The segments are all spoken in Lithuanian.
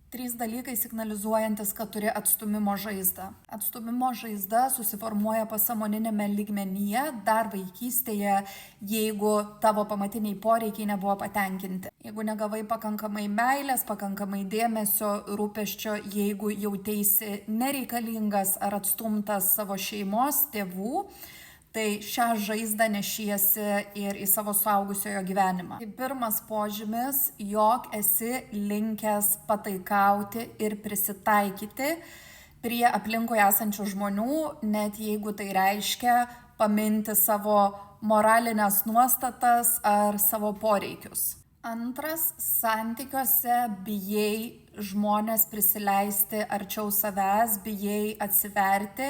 Trys dalykai signalizuojantis, kad turi atstūmimo žaizdą. Atstūmimo žaizda susiformuoja pasąmoninėme lygmenyje dar vaikystėje, jeigu tavo pamatiniai poreikiai nebuvo patenkinti. Jeigu negavai pakankamai meilės, pakankamai dėmesio, rūpesčio, jeigu jauteisi nereikalingas ar atstumtas savo šeimos, tėvų, tai šią žaizdą nešiesi ir į savo suaugusiojo gyvenimą. Tai pirmas požymis, jog esi linkęs pataikauti ir prisitaikyti prie aplinkoje esančių žmonių, net jeigu tai reiškia paminti savo moralinės nuostatas ar savo poreikius. Antras, santykiuose bijai žmonės prisileisti arčiau savęs, bijai atsiverti,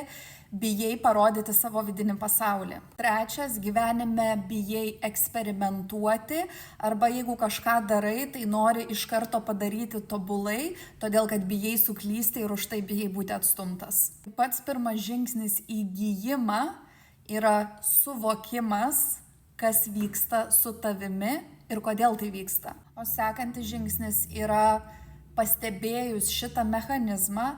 bijai parodyti savo vidinį pasaulį. Trečias, gyvenime bijai eksperimentuoti arba jeigu kažką darai, tai nori iš karto padaryti tobulai, todėl kad bijai suklysti ir už tai bijai būti atstumtas. Pats pirmas žingsnis į gijimą yra suvokimas, kas vyksta su tavimi ir kodėl tai vyksta. O sekantis žingsnis yra pastebėjus šitą mechanizmą,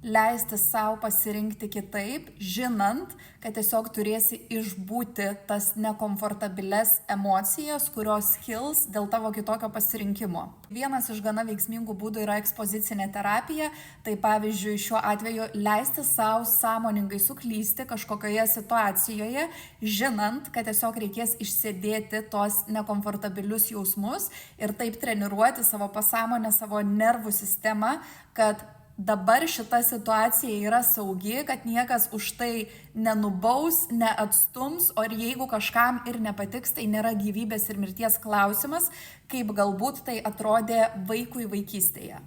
leisti savo pasirinkti kitaip, žinant, kad tiesiog turėsi išbūti tas nekomfortabilias emocijas, kurios kils dėl tavo kitokio pasirinkimo. Vienas iš gana veiksmingų būdų yra ekspozicinė terapija, tai pavyzdžiui šiuo atveju leisti savo sąmoningai suklysti kažkokioje situacijoje, žinant, kad tiesiog reikės išsėdėti tos nekomfortabilius jausmus ir taip treniruoti savo pasąmonę, savo nervų sistemą, kad dabar šita situacija yra saugi, kad niekas už tai nenubaus, neatstums, o jeigu kažkam ir nepatiks, tai nėra gyvybės ir mirties klausimas, kaip galbūt tai atrodė vaikui vaikystėje.